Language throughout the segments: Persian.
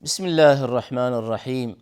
بسم الله الرحمن الرحيم.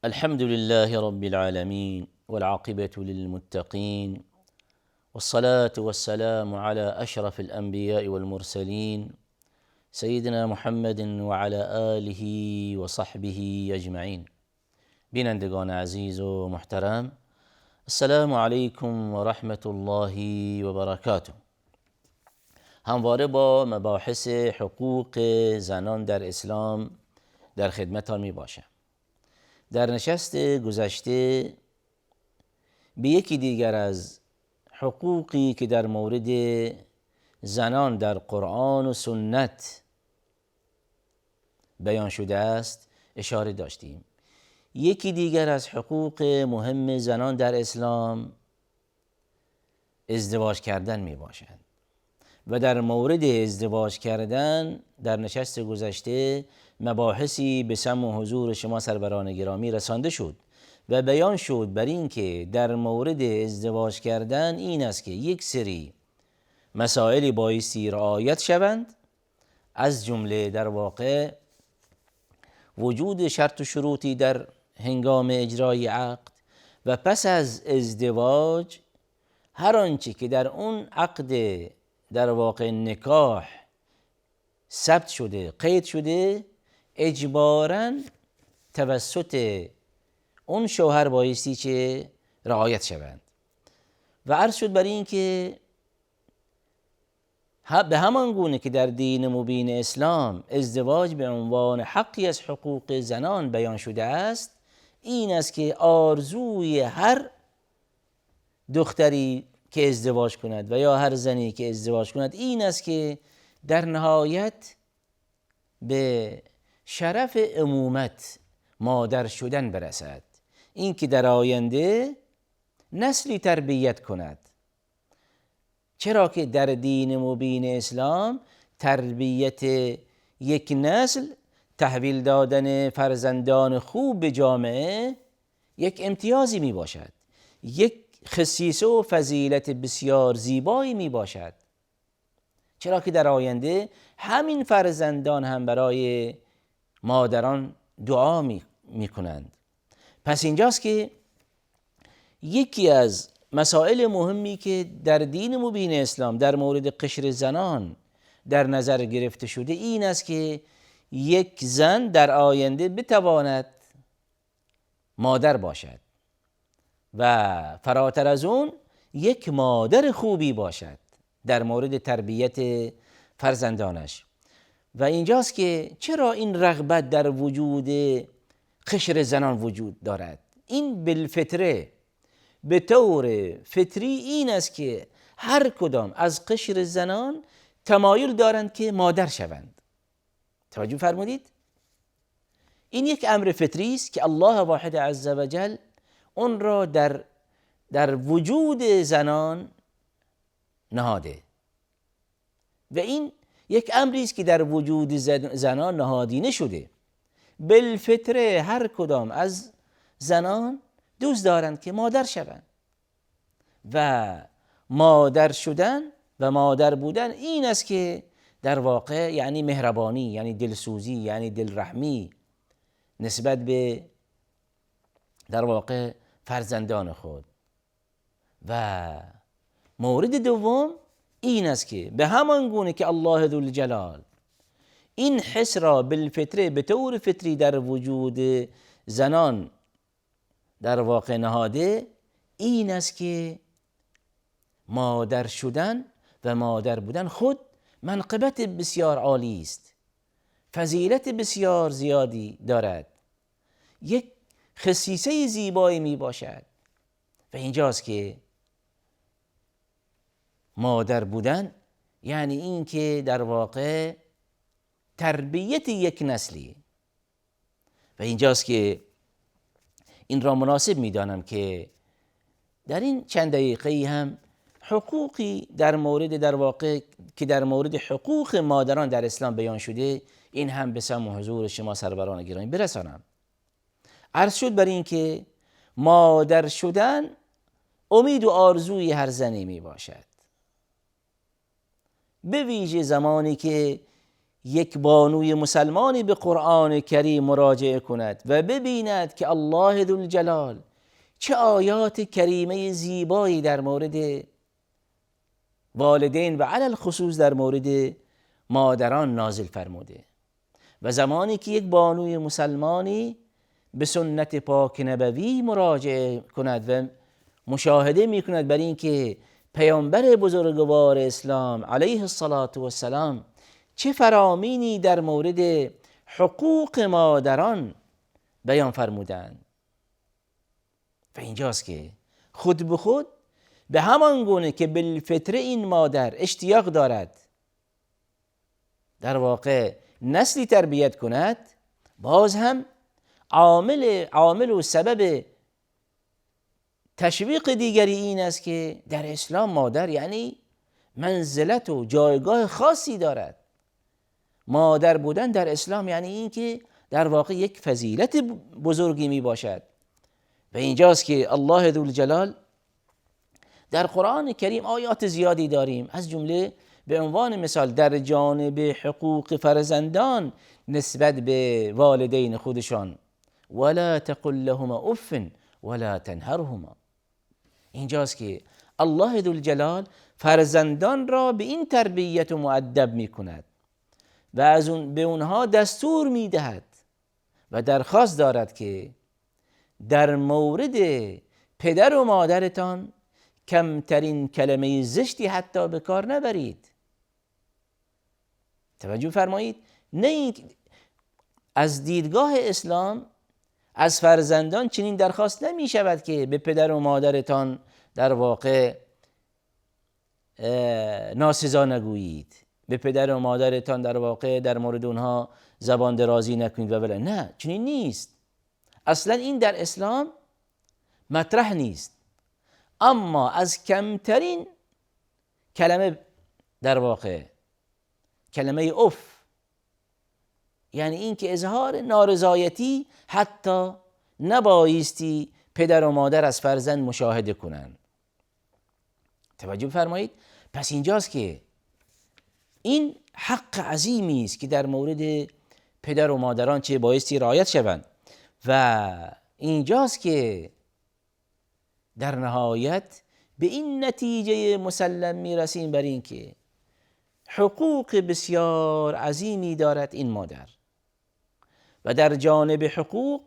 الحمد لله رب العالمين والعاقبة للمتقين، والصلاة والسلام على أشرف الأنبياء والمرسلين سيدنا محمد وعلى آله وصحبه أجمعين. بینندگان عزیز و محترم، السلام علیکم و رحمت الله و برکاته. همواره با مباحث حقوق زنان در اسلام در خدمتان می باشم. در نشست گذشته به یکی دیگر از حقوقی که در مورد زنان در قرآن و سنت بیان شده است اشاره داشتیم. یکی دیگر از حقوق مهم زنان در اسلام ازدواج کردن می باشد و در مورد ازدواج کردن در نشست گذشته مباحثی به سمع و حضور شما سروران گرامی رسانده شد و بیان شد بر این که در مورد ازدواج کردن این است که یک سری مسائلی بایستی رعایت شوند، از جمله در واقع وجود شرط و شروطی در هنگام اجرای عقد و پس از ازدواج هر آنچه که در اون عقد در واقع نکاح ثبت شده قید شده اجباراً توسط اون شوهر بایستی که رعایت شوند و عرض شد بر این که به همان گونه که در دین مبین اسلام ازدواج به عنوان حقی از حقوق زنان بیان شده است، این است که آرزوی هر دختری که ازدواج کند و یا هر زنی که ازدواج کند این است که در نهایت به شرف امومت مادر شدن برسد، این که در آینده نسلی تربیت کند. چرا که در دین مبین اسلام تربیت یک نسل، تحویل دادن فرزندان خوب به جامعه یک امتیازی می باشد، یک خصیصه و فضیلت بسیار زیبایی می باشد، چرا که در آینده همین فرزندان هم برای مادران دعا می کنند. پس اینجاست که یکی از مسائل مهمی که در دین مبین اسلام در مورد قشر زنان در نظر گرفته شده این است که یک زن در آینده بتواند مادر باشد و فراتر از اون یک مادر خوبی باشد در مورد تربیت فرزندانش. و اینجاست که چرا این رغبت در وجود قشر زنان وجود دارد؟ این بالفطره، به طور فطری این است که هر کدام از قشر زنان تمایل دارند که مادر شوند. توجه فرمودید؟ این یک امر فطری است که الله واحد عزوجل اون را در وجود زنان نهاده و این یک امری است که در وجود زنان نهادینه شده. بالفطره هر کدام از زنان دوست دارند که مادر شوند و مادر شدن و مادر بودن این است که در واقع یعنی مهربانی، یعنی دلسوزی، یعنی دلرحمی نسبت به در واقع فرزندان خود. و مورد دوم این است که به همان گونه که الله ذوالجلال این حس را بالفطره به طور فطری در وجود زنان در واقع نهاده، این است که مادر شدن و مادر بودن خود منقبت بسیار عالی است، فضیلت بسیار زیادی دارد، یک خصیصه زیبایی می باشد. و اینجاست که مادر بودن یعنی این که در واقع تربیت یک نسلی. و اینجاست که این را مناسب می‌دانم که در این چند دقیقه هم حقوقی در مورد حقوق مادران در اسلام بیان شده این هم به سمع و حضور شما سروران گرامی برسانم. عرض شد بر این که مادر شدن امید و آرزوی هر زنی می باشد، به ویژه زمانی که یک بانوی مسلمانی به قرآن کریم مراجعه کند و ببیند که الله ذوالجلال چه آیات کریمه زیبایی در مورد والدین و علی الخصوص در مورد مادران نازل فرموده، و زمانی که یک بانوی مسلمانی به سنت پاک نبوی مراجعه کند و مشاهده می کند بر این که پیامبر بزرگوار اسلام علیه السلام چه فرامینی در مورد حقوق مادران بیان فرمودند، و اینجاست که خود به خود به همان گونه که بالفطره این مادر اشتیاق دارد در واقع نسلی تربیت کند، باز هم عامل و سبب تشویق دیگری این است که در اسلام مادر یعنی منزلت و جایگاه خاصی دارد. مادر بودن در اسلام یعنی این که در واقع یک فضیلت بزرگی می باشد، و اینجاست که الله ذوالجلال در قرآن کریم آیات زیادی داریم، از جمله به عنوان مثال در جانب حقوق فرزندان نسبت به والدین خودشان، ولا تقل لهما اف ولا تنهرهما. اینجاست که الله ذوالجلال فرزندان را به این تربیت و مؤدب می کند و از به اونها دستور می دهد و درخواست دارد که در مورد پدر و مادرتان کمترین کلمه زشتی حتی به کار نبرید. توجه فرمایید، نه از دیدگاه اسلام از فرزندان چنین درخواست نمی شود که به پدر و مادرتان در واقع ناسزا نگویید، به پدر و مادرتان در واقع در مورد اونها زبان درازی نکنید و بله، نه، چنین نیست. اصلا این در اسلام مطرح نیست. اما از کمترین کلمه در واقع کلمه اف، یعنی این که اظهار نارضایتی حتی نبایستی پدر و مادر از فرزند مشاهده کنند. توجه فرمایید. پس اینجاست که این حق عظیمی است که در مورد پدر و مادران چه بایستی رعایت شوند، و اینجاست که در نهایت به این نتیجه مسلم میرسیم بر این که حقوق بسیار عظیمی دارد این مادر، و در جانب حقوق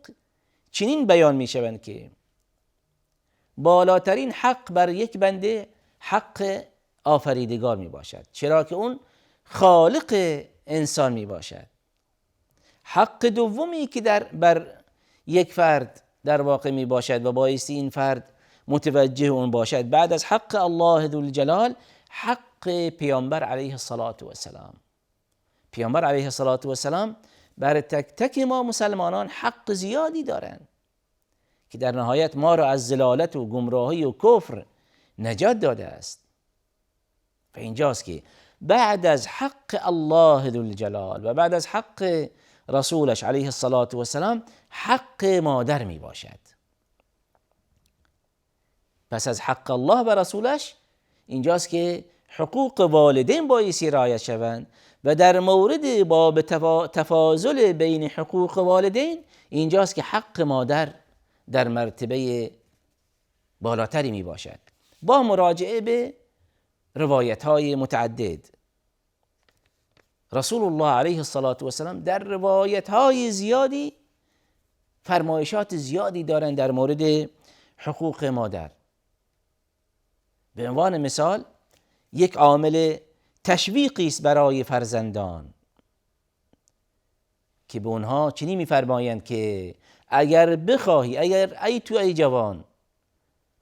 چنین بیان می شوند که بالاترین حق بر یک بنده حق آفریدگار می باشد، چرا که اون خالق انسان می باشد. حق دومی که بر یک فرد در واقع می باشد و بایستی این فرد متوجه اون باشد بعد از حق الله ذوالجلال، حق پیامبر علیه السلام. پیامبر علیه السلام بر تک تک ما مسلمانان حق زیادی دارند که در نهایت ما را از ضلالت و گمراهی و کفر نجات داده است. و اینجاست که بعد از حق الله ذوالجلال و بعد از حق رسولش علیه السلام حق مادر می باشد. پس از حق الله و رسولش اینجاست که حقوق والدین بایستی رعایت شوند، و در مورد باب تفاضل بین حقوق والدین اینجاست که حق مادر در مرتبه بالاتری می باشد. با مراجعه به روایت های متعدد، رسول الله علیه السلام در روایت های زیادی فرمایشات زیادی دارند در مورد حقوق مادر. به عنوان مثال یک عامل تشویقی است برای فرزندان که به اونها چنین می‌فرمایند که اگر بخواهی، ای جوان،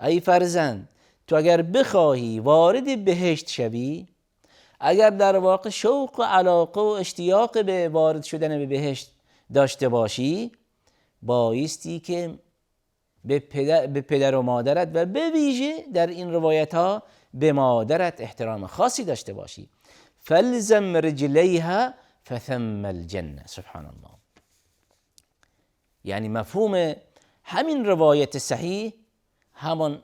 ای فرزند، تو اگر بخواهی وارد بهشت شوی، اگر در واقع شوق و علاقه و اشتیاق به وارد شدن به بهشت داشته باشی، بایستی که به پدر و مادرت و به ویژه در این روایت ها به مادرت احترام خاصی داشته باشی. فلزم رجلیها فثم الجنه. سبحان الله. یعنی مفهوم همین روایت صحیح همان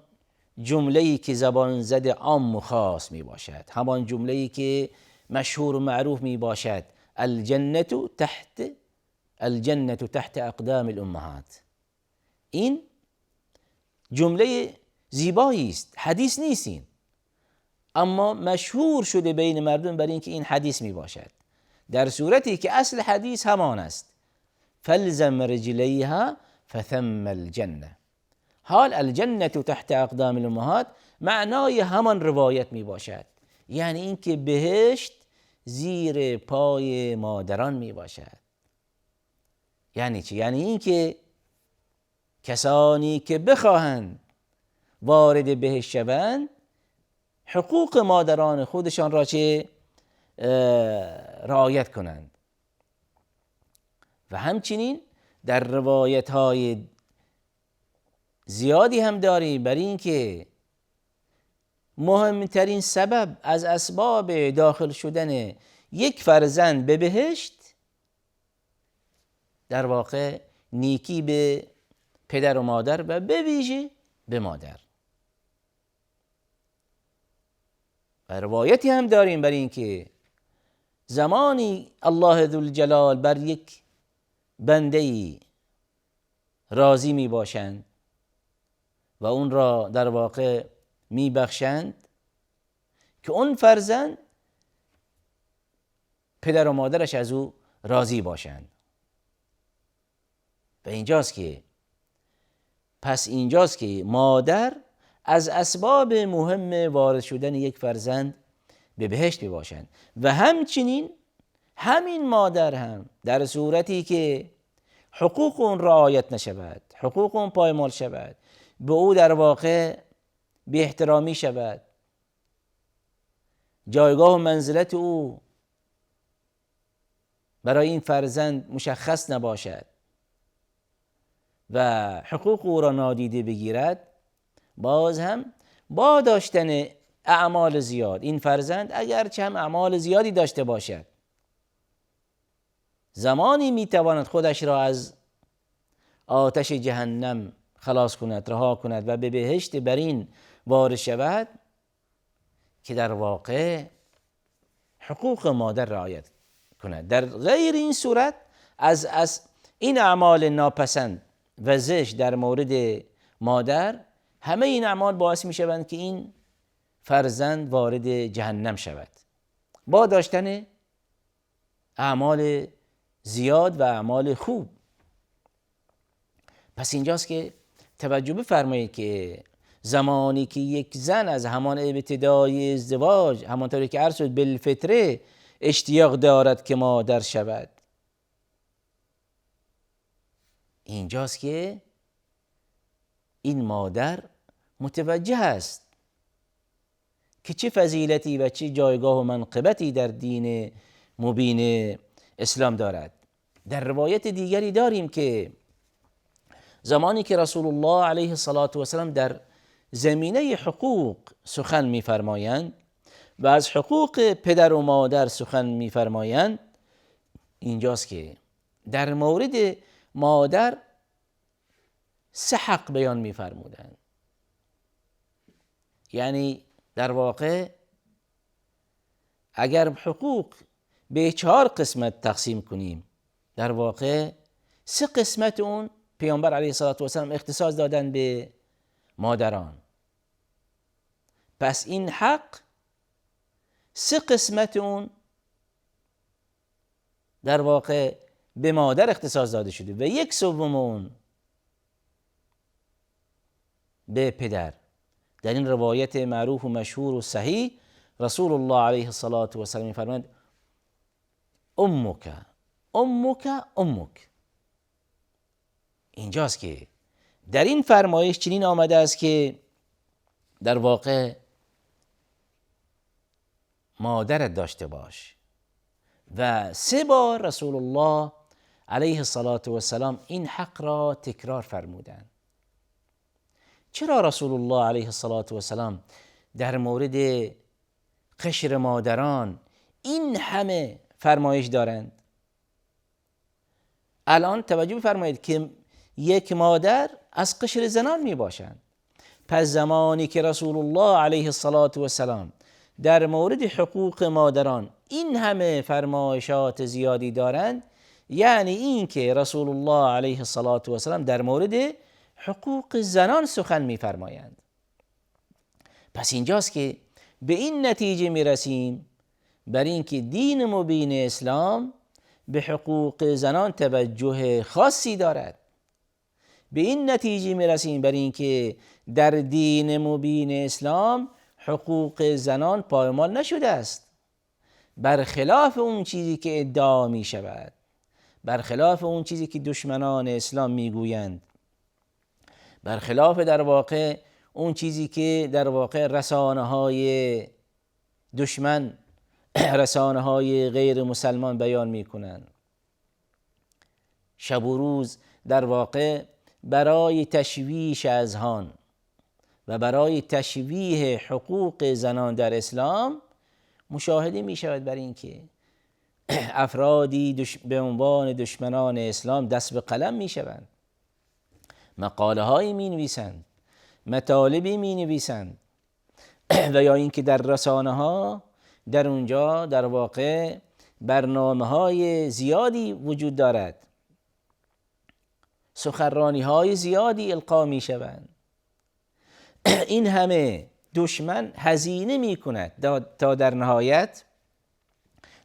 جمله‌ای که زبان زد عام و خاص می باشد، همان جمله‌ای که مشهور و معروف می باشد، الجنة تحت اقدام الامهات. این جمله زیبایی است، حدیث نیست این، اما مشهور شده بین مردم برای اینکه این حدیث می باشد، در صورتی که اصل حدیث همان است: فلزم رجلیها فثم الجنه. حال الجنة تحت اقدام الامهات معنای همان روایت می باشد، یعنی اینکه بهشت زیر پای مادران می باشد. یعنی چی؟ یعنی اینکه کسانی که بخواهند وارد بهشت شوند حقوق مادران خودشان را چه رعایت کنند. و همچنین در روایت های زیادی هم داریم بر این که مهمترین سبب از اسباب داخل شدن یک فرزند به بهشت در واقع نیکی به پدر و مادر و به ویژه به مادر. و روایتی هم داریم بر این که زمانی الله ذوالجلال بر یک بنده‌ای راضی می باشند و اون را در واقع می بخشند که اون فرزند پدر و مادرش از او راضی باشند. و اینجاست که مادر از اسباب مهم وارد شدن یک فرزند به بهشت می باشند. و همچنین همین مادر هم در صورتی که حقوق اون رعایت نشود، حقوق اون پایمال شود، به او در واقع بی احترامی شود، جایگاه و منزلت او برای این فرزند مشخص نباشد و حقوق او را نادیده بگیرد، باز هم با داشتن اعمال زیاد این فرزند اگرچه هم اعمال زیادی داشته باشد، زمانی میتواند خودش را از آتش جهنم خلاص کند، رها کند و به بهشت برین وارد شود که در واقع حقوق مادر رعایت کند. در غیر این صورت از این اعمال ناپسند و زشت در مورد مادر، همه این اعمال باعث می شوند که این فرزند وارد جهنم شود با داشتن اعمال زیاد و اعمال خوب. پس اینجاست که توجه بفرمایید که زمانی که یک زن از همان ابتدای ازدواج، همانطوری که عرض شد بالفطره اشتیاق دارد که مادر شود، اینجاست که این مادر متوجه است که چه فضیلتی و چه جایگاه و منقبتی در دین مبین اسلام دارد. در روایت دیگری داریم که زمانی که رسول الله علیه السلام در زمینه حقوق سخن می‌فرمایند و از حقوق پدر و مادر سخن می‌فرمایند، اینجاست که در مورد مادر 3 حق بیان می‌فرمودند. یعنی در واقع اگر حقوق به 4 قسمت تقسیم کنیم، در واقع 3 قسمت اون پیامبر علیه السلام اختصاص دادن به مادران. پس این حق 3 قسمت اون در واقع به مادر اختصاص داده شده و 1/3 اون به پدر. در این روایت معروف و مشهور و صحیح رسول الله علیه السلام می‌فرمایند امک امک امک. اینجاست که در این فرمایش چنین آمده است که در واقع مادرت داشته باش. و 3 بار رسول الله علیه السلام این حق را تکرار فرمودند. چرا رسول الله علیه السلام در مورد قشر مادران این همه فرمایش دارند؟ الان توجه بفرمایید که یک مادر از قشر زنان می باشند. پس زمانی که رسول الله علیه السلام در مورد حقوق مادران این همه فرمایشات زیادی دارند، یعنی این که رسول الله علیه الصلاة و السلام در مورد حقوق زنان سخن میفرمایند. پس اینجاست که به این نتیجه میرسیم بر اینکه دین مبین اسلام به حقوق زنان توجه خاصی دارد. به این نتیجه میرسیم بر اینکه در دین مبین اسلام حقوق زنان پایمال نشده است، برخلاف اون چیزی که ادعا می شود، برخلاف اون چیزی که دشمنان اسلام میگویند، برخلاف در واقع اون چیزی که در واقع رسانه های دشمن، رسانه های غیر مسلمان بیان میکنند. شب و روز در واقع برای تشویش اذهان و برای تشویه حقوق زنان در اسلام مشاهده می شود بر این که افرادی به عنوان دشمنان اسلام دست به قلم می شوند، مقاله هایی می نویسند، مطالبی می نویسند و یا اینکه در رسانه ها در اونجا در واقع برنامه های زیادی وجود دارد، سخنرانی های زیادی القا می شوند. این همه دشمن هزینه می کند تا در نهایت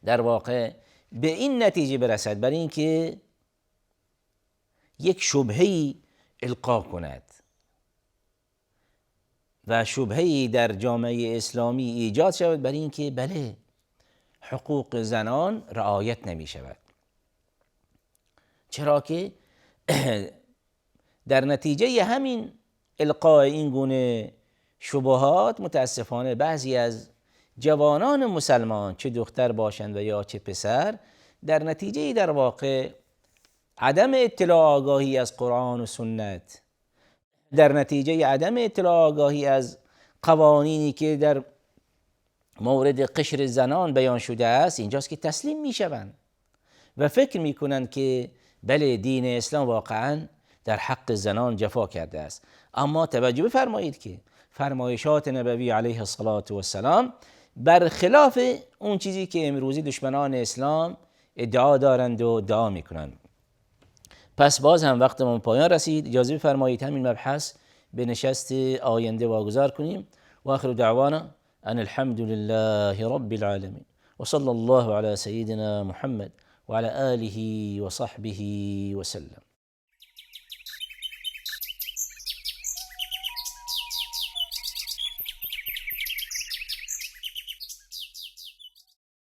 در واقع به این نتیجه برسد، برای اینکه یک شبهه‌ای القا کند و شبهه‌ای در جامعه اسلامی ایجاد شود برای اینکه بله حقوق زنان رعایت نمی شود. چرا که در نتیجه همین القاء این گونه شبهات متاسفانه بعضی از جوانان مسلمان، چه دختر باشند و یا چه پسر، در نتیجه در واقع عدم اطلاع آگاهی از قرآن و سنت، در نتیجه عدم اطلاع آگاهی از قوانینی که در مورد قشر زنان بیان شده است، اینجاست که تسلیم می شوند و فکر می کنند که بله دین اسلام واقعا در حق زنان جفا کرده است. اما توجه بفرمایید که فرمایشات نبوی علیه الصلاة و السلام برخلاف اون چیزی که امروزی دشمنان اسلام ادعا دارند و ادعا میکنند. پس باز هم وقتمون پایان رسید، اجازه بفرمایید همین مبحث به نشست آینده واگذار کنیم. و آخر دعوانا ان الحمد لله رب العالمین و صلی الله علی سیدنا محمد و علی آله و صحبه و سلم.